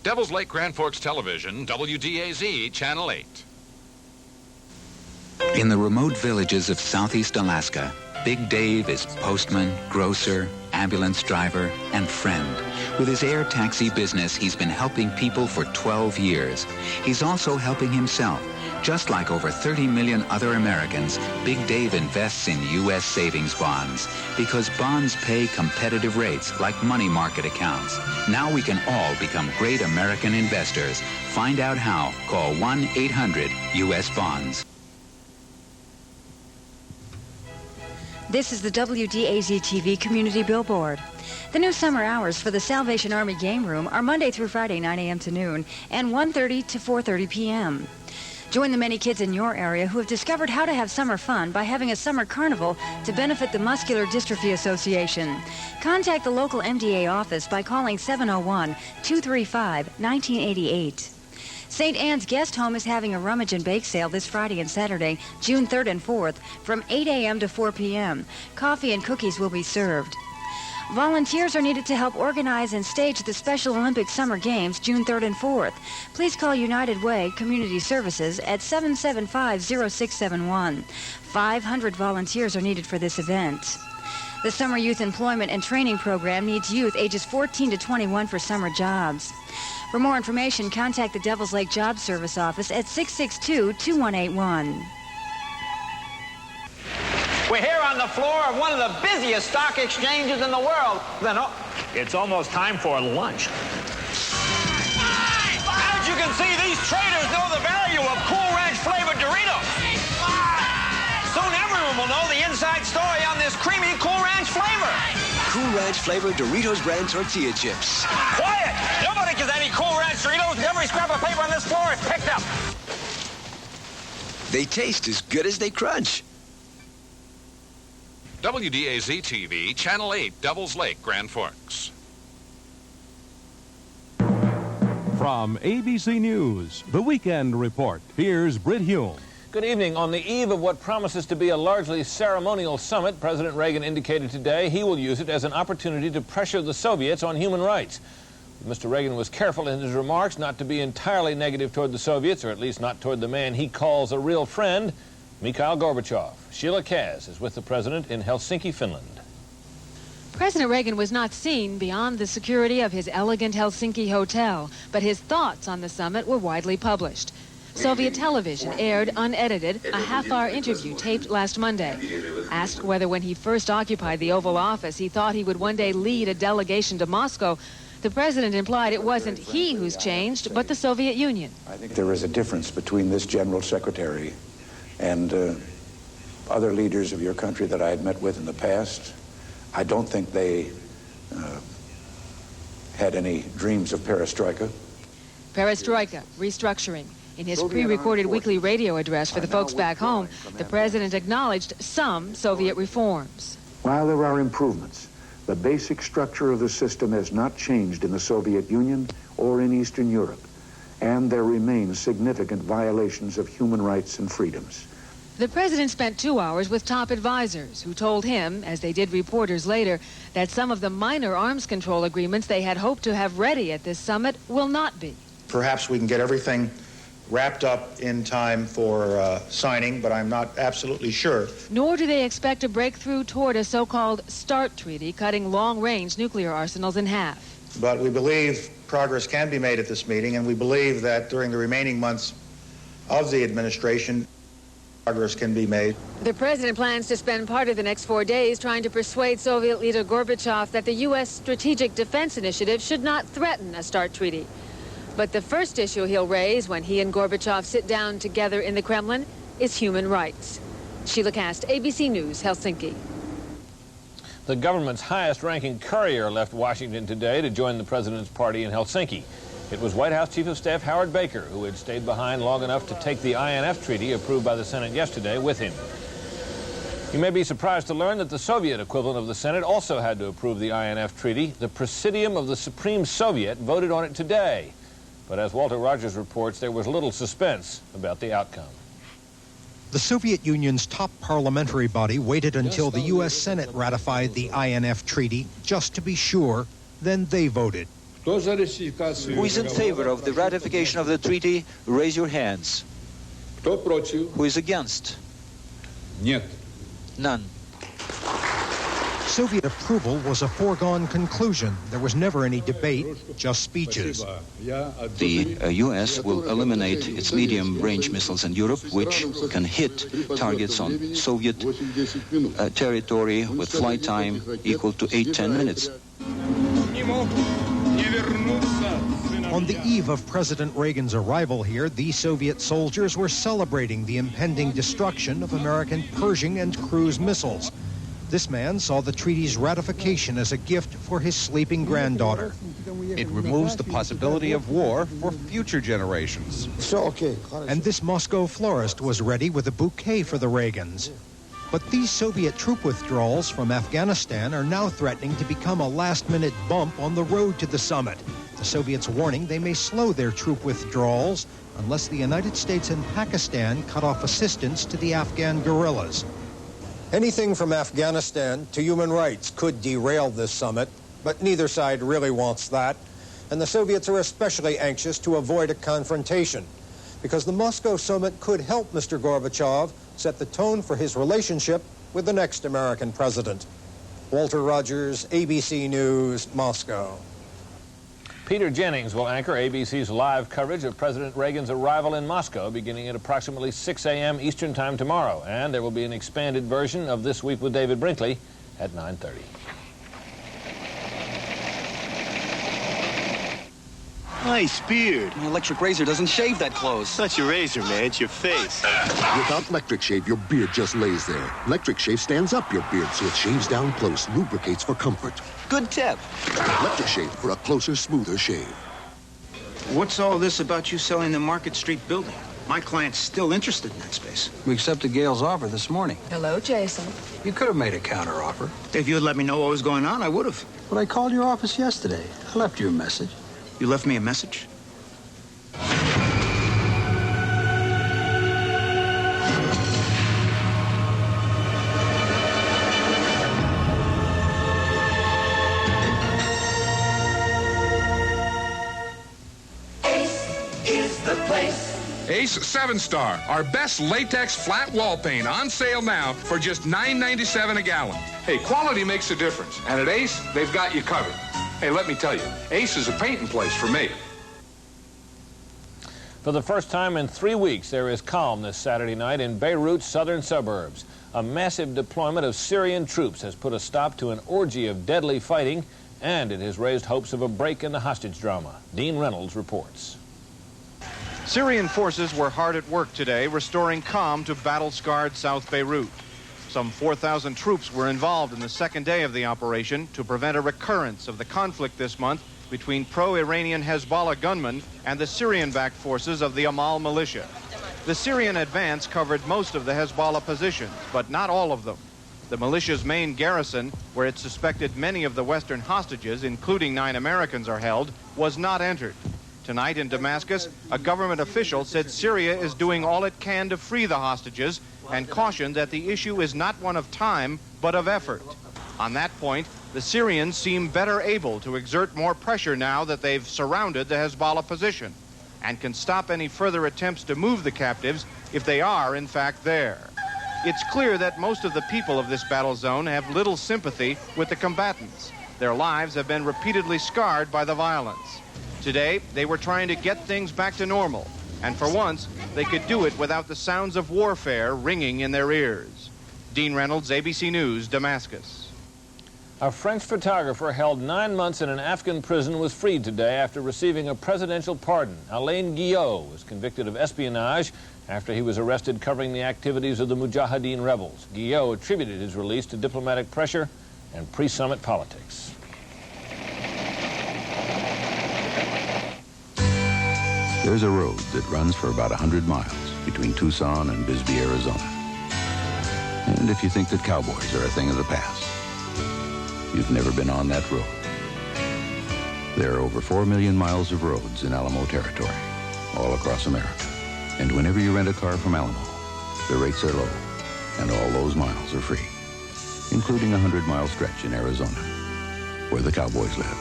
Devil's Lake Grand Forks Television, WDAZ Channel 8. In the remote villages of southeast Alaska, Big Dave is postman, grocer, ambulance driver, and friend. With his air taxi business, he's been helping people for 12 years. He's also helping himself. Just like over 30 million other Americans, Big Dave invests in U.S. Savings Bonds because bonds pay competitive rates like money market accounts. Now we can all become great American investors. Find out how. Call 1-800-US-BONDS. This is the WDAZ TV Community Billboard. The new summer hours for the Salvation Army Game Room are Monday through Friday, 9 a.m. to noon, and 1:30 to 4:30 p.m. Join the many kids in your area who have discovered how to have summer fun by having a summer carnival to benefit the Muscular Dystrophy Association. Contact the local MDA office by calling 701-235-1988. St. Anne's Guest Home is having a rummage and bake sale this Friday and Saturday, June 3rd and 4th, from 8 a.m. to 4 p.m. Coffee and cookies will be served. Volunteers are needed to help organize and stage the Special Olympic Summer Games June 3rd and 4th. Please call United Way Community Services at 775-0671. 500 volunteers are needed for this event. The Summer Youth Employment and Training Program needs youth ages 14 to 21 for summer jobs. For more information, contact the Devils Lake Job Service Office at 662-2181. We're here on the floor of one of the busiest stock exchanges in the world. It's almost time for lunch. As you can see, these traders know the value of Cool Ranch flavored Doritos. Soon everyone will know the inside story on this creamy Cool Ranch flavor. Cool Ranch flavored Doritos brand tortilla chips. Quiet! Nobody gets any Cool Ranch Doritos. Every scrap of paper on this floor is picked up. They taste as good as they crunch. WDAZ TV, Channel 8, Devils Lake, Grand Forks. From ABC News, The Weekend Report, here's Britt Hume. Good evening. On the eve of what promises to be a largely ceremonial summit, President Reagan indicated today he will use it as an opportunity to pressure the Soviets on human rights. Mr. Reagan was careful in his remarks not to be entirely negative toward the Soviets, or at least not toward the man he calls a real friend, Mikhail Gorbachev. Sheila Kaz is with the president in Helsinki, Finland. President Reagan was not seen beyond the security of his elegant Helsinki hotel, but his thoughts on the summit were widely published. Soviet television aired, unedited, a half-hour interview taped last Monday. Asked whether when he first occupied the Oval Office he thought he would one day lead a delegation to Moscow, the president implied it wasn't he who's changed, but the Soviet Union. I think there is a difference between this general secretary and other leaders of your country that I had met with in the past. I don't think they had any dreams of perestroika. Perestroika, restructuring. In his pre-recorded weekly radio address for the folks back home, the president acknowledged some Soviet reforms. While there are improvements, the basic structure of the system has not changed in the Soviet Union or in Eastern Europe, and there remain significant violations of human rights and freedoms. The president spent 2 hours with top advisors who told him, as they did reporters later, that some of the minor arms control agreements they had hoped to have ready at this summit will not be. Perhaps we can get everything wrapped up in time for signing, but I'm not absolutely sure. Nor do they expect a breakthrough toward a so-called START treaty, cutting long-range nuclear arsenals in half. But we believe progress can be made at this meeting, and we believe that during the remaining months of the administration, progress can be made. The president plans to spend part of the next 4 days trying to persuade Soviet leader Gorbachev that the U.S. Strategic Defense Initiative should not threaten a START treaty. But the first issue he'll raise when he and Gorbachev sit down together in the Kremlin is human rights. Sheila Kast, ABC News, Helsinki. The government's highest-ranking courier left Washington today to join the president's party in Helsinki. It was White House Chief of Staff Howard Baker who had stayed behind long enough to take the INF treaty approved by the Senate yesterday with him. You may be surprised to learn that the Soviet equivalent of the Senate also had to approve the INF treaty. The Presidium of the Supreme Soviet voted on it today. But as Walter Rogers reports, there was little suspense about the outcome. The Soviet Union's top parliamentary body waited until the U.S. Senate ratified the INF treaty just to be sure, then they voted. Who is in favor of the ratification of the treaty? Raise your hands. Who is against? None. Soviet approval was a foregone conclusion. There was never any debate, just speeches. The U.S. will eliminate its medium-range missiles in Europe, which can hit targets on Soviet territory with flight time equal to 8-10 minutes. On the eve of President Reagan's arrival here, the Soviet soldiers were celebrating the impending destruction of American Pershing and cruise missiles. This man saw the treaty's ratification as a gift for his sleeping granddaughter. It removes the possibility of war for future generations. And this Moscow florist was ready with a bouquet for the Reagans. But these Soviet troop withdrawals from Afghanistan are now threatening to become a last-minute bump on the road to the summit. The Soviets warning they may slow their troop withdrawals unless the United States and Pakistan cut off assistance to the Afghan guerrillas. Anything from Afghanistan to human rights could derail this summit, but neither side really wants that. And the Soviets are especially anxious to avoid a confrontation, because the Moscow summit could help Mr. Gorbachev set the tone for his relationship with the next American president. Walter Rogers, ABC News, Moscow. Peter Jennings will anchor ABC's live coverage of President Reagan's arrival in Moscow beginning at approximately 6 a.m. Eastern Time tomorrow. And there will be an expanded version of This Week with David Brinkley at 9:30. Nice beard. My electric razor doesn't shave that close. It's not your razor, man. It's your face. Without Lectric Shave, your beard just lays there. Lectric Shave stands up your beard so it shaves down close, lubricates for comfort. Good tip. Lectric Shave for a closer, smoother shave. What's all this about you selling the Market Street building? My client's still interested in that space. We accepted Gail's offer this morning. Hello, Jason. You could have made a counteroffer. If you had let me know what was going on, I would have. But I called your office yesterday. I left you a message. You left me a message? Ace 7-Star, our best latex flat wall paint, on sale now for just $9.97 a gallon. Hey, quality makes a difference, and at Ace, they've got you covered. Hey, let me tell you, Ace is a painting place for me. For the first time in 3 weeks, there is calm this Saturday night in Beirut's southern suburbs. A massive deployment of Syrian troops has put a stop to an orgy of deadly fighting, and it has raised hopes of a break in the hostage drama. Dean Reynolds reports. Syrian forces were hard at work today, restoring calm to battle-scarred South Beirut. Some 4,000 troops were involved in the second day of the operation to prevent a recurrence of the conflict this month between pro-Iranian Hezbollah gunmen and the Syrian-backed forces of the Amal militia. The Syrian advance covered most of the Hezbollah positions, but not all of them. The militia's main garrison, where it suspected many of the Western hostages, including 9 Americans, are held, was not entered. Tonight in Damascus, a government official said Syria is doing all it can to free the hostages and cautioned that the issue is not one of time, but of effort. On that point, the Syrians seem better able to exert more pressure now that they've surrounded the Hezbollah position and can stop any further attempts to move the captives if they are, in fact, there. It's clear that most of the people of this battle zone have little sympathy with the combatants. Their lives have been repeatedly scarred by the violence. Today, they were trying to get things back to normal, and for once, they could do it without the sounds of warfare ringing in their ears. Dean Reynolds, ABC News, Damascus. A French photographer held 9 months in an Afghan prison was freed today after receiving a presidential pardon. Alain Guillot was convicted of espionage after he was arrested covering the activities of the Mujahideen rebels. Guillot attributed his release to diplomatic pressure and pre-summit politics. There's a road that runs for about 100 miles between Tucson and Bisbee, Arizona. And if you think that cowboys are a thing of the past, you've never been on that road. There are over 4 million miles of roads in Alamo territory, all across America. And whenever you rent a car from Alamo, the rates are low, and all those miles are free, including a 100-mile stretch in Arizona, where the cowboys live.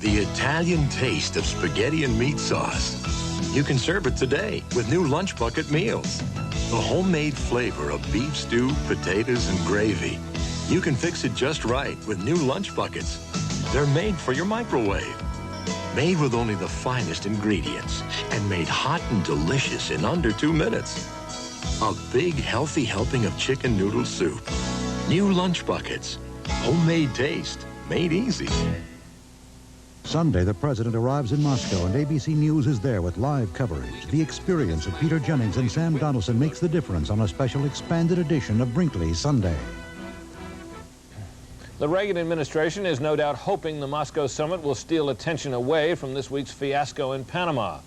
The Italian taste of spaghetti and meat sauce. You can serve it today with new lunch bucket meals. The homemade flavor of beef stew, potatoes, and gravy. You can fix it just right with new lunch buckets. They're made for your microwave. Made with only the finest ingredients and made hot and delicious in under 2 minutes. A big, healthy helping of chicken noodle soup. New lunch buckets. Homemade taste. Made easy. Sunday, the president arrives in Moscow, and ABC News is there with live coverage. The experience of Peter Jennings and Sam Donaldson makes the difference on a special expanded edition of Brinkley Sunday. The Reagan administration is no doubt hoping the Moscow summit will steal attention away from this week's fiasco in Panama.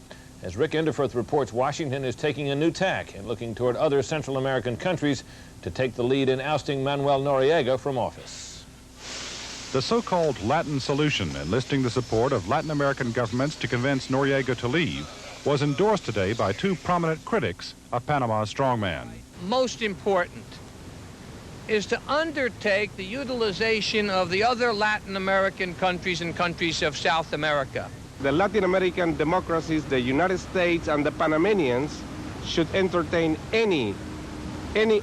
As Rick Enderfurth reports, Washington is taking a new tack and looking toward other Central American countries to take the lead in ousting Manuel Noriega from office. The so-called Latin solution, enlisting the support of Latin American governments to convince Noriega to leave, was endorsed today by 2 prominent critics of Panama's strongman. Most important is to undertake the utilization of the other Latin American countries and countries of South America. The Latin American democracies, the United States and the Panamanians should entertain any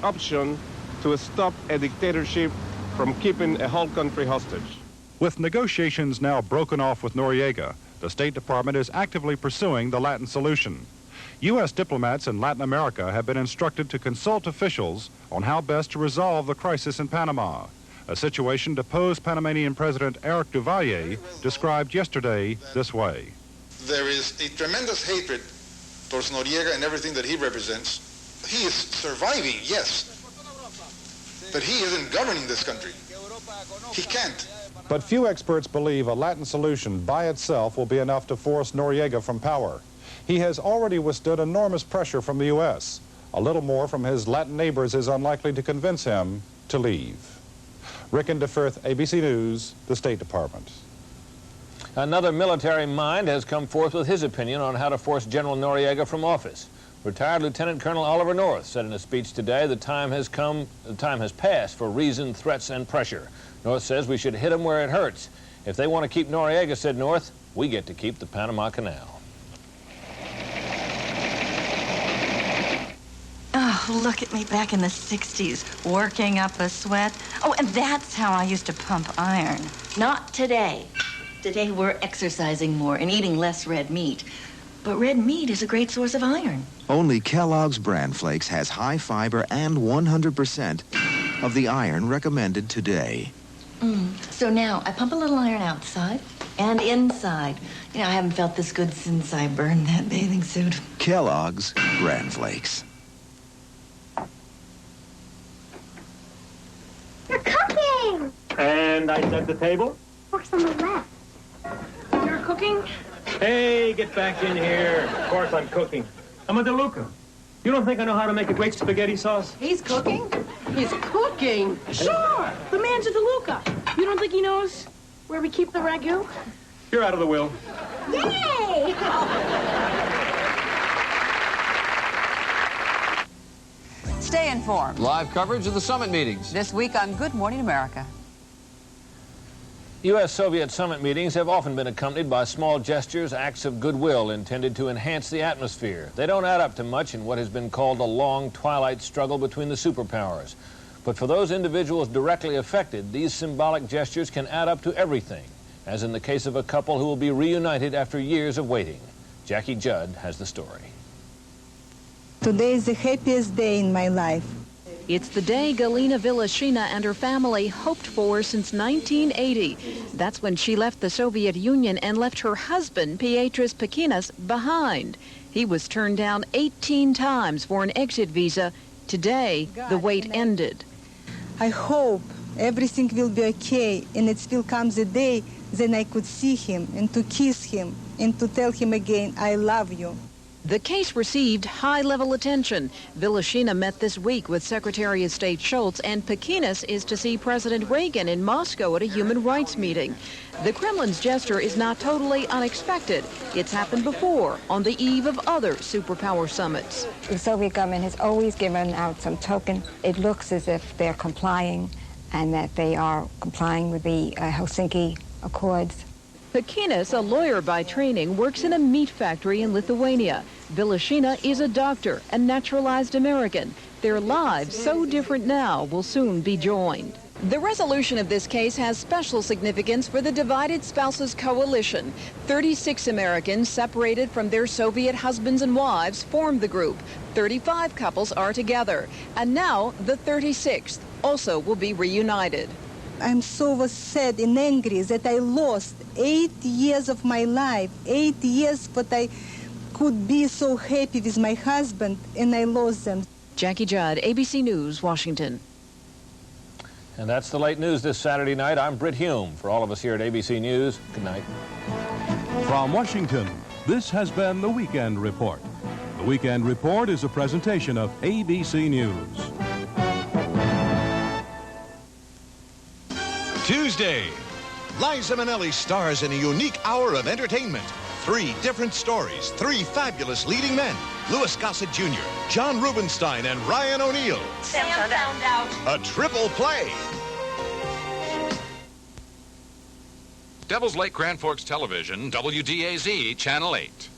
option to stop a dictatorship from keeping a whole country hostage. With negotiations now broken off with Noriega, the State Department is actively pursuing the Latin solution. U.S. diplomats in Latin America have been instructed to consult officials on how best to resolve the crisis in Panama, a situation deposed Panamanian President Eric Duvalier described yesterday this way. There is a tremendous hatred towards Noriega and everything that he represents. He is surviving, yes, but he isn't governing this country. He can't. But few experts believe a Latin solution by itself will be enough to force Noriega from power. He has already withstood enormous pressure from the U.S. A little more from his Latin neighbors is unlikely to convince him to leave. Rick Enderfurth, ABC News, the State Department. Another military mind has come forth with his opinion on how to force General Noriega from office. Retired Lieutenant Colonel Oliver North said in a speech today the time has passed for reason, threats, and pressure. North says we should hit them where it hurts. If they want to keep Noriega, said North, we get to keep the Panama Canal. Oh, look at me back in the 60s, working up a sweat. Oh, and that's how I used to pump iron. Not today. Today we're exercising more and eating less red meat. But red meat is a great source of iron. Only Kellogg's Bran Flakes has high fiber and 100% of the iron recommended today. So now I pump a little iron outside and inside. You know, I haven't felt this good since I burned that bathing suit. Kellogg's Bran Flakes. You're cooking! And I set the table? Fork's on the left. You're cooking? Hey, get back in here. Of course I'm cooking. I'm a DeLuca. You don't think I know how to make a great spaghetti sauce? He's cooking? He's cooking? Sure! The man's a DeLuca. You don't think he knows where we keep the Ragu? You're out of the will. Yay! Stay informed. Live coverage of the summit meetings. This week on Good Morning America. U.S. Soviet summit meetings have often been accompanied by small gestures, acts of goodwill intended to enhance the atmosphere. They don't add up to much in what has been called a long twilight struggle between the superpowers. But for those individuals directly affected, these symbolic gestures can add up to everything, as in the case of a couple who will be reunited after years of waiting. Jackie Judd has the story. Today is the happiest day in my life. It's the day Galina Vilashina and her family hoped for since 1980. That's when she left the Soviet Union and left her husband, Pietris Pekinas, behind. He was turned down 18 times for an exit visa. Today, the wait ended. I hope everything will be okay, and it will come the day then I could see him and to kiss him and to tell him again, I love you. The case received high-level attention. Vilashina met this week with Secretary of State Schultz, and Pekinas is to see President Reagan in Moscow at a human rights meeting. The Kremlin's gesture is not totally unexpected. It's happened before, on the eve of other superpower summits. The Soviet government has always given out some token. It looks as if they're complying and that they are complying with the Helsinki Accords. Hakinas, a lawyer by training, works in a meat factory in Lithuania. Vilashina is a doctor and naturalized American. Their lives, so different now, will soon be joined. The resolution of this case has special significance for the Divided Spouses Coalition. 36 Americans separated from their Soviet husbands and wives formed the group. 35 couples are together. And now the 36th also will be reunited. I'm so sad and angry that I lost 8 years of my life, 8 years, but I could be so happy with my husband, and I lost them. Jackie Judd, ABC News, Washington. And that's the late news this Saturday night. I'm Britt Hume. For all of us here at ABC News, good night. From Washington, this has been The Weekend Report. The Weekend Report is a presentation of ABC News. Tuesday, Liza Minnelli stars in a unique hour of entertainment. 3 different stories, 3 fabulous leading men. Louis Gossett Jr., John Rubinstein, and Ryan O'Neal. Sam found out. A triple play. Devil's Lake Grand Forks Television, WDAZ, Channel 8.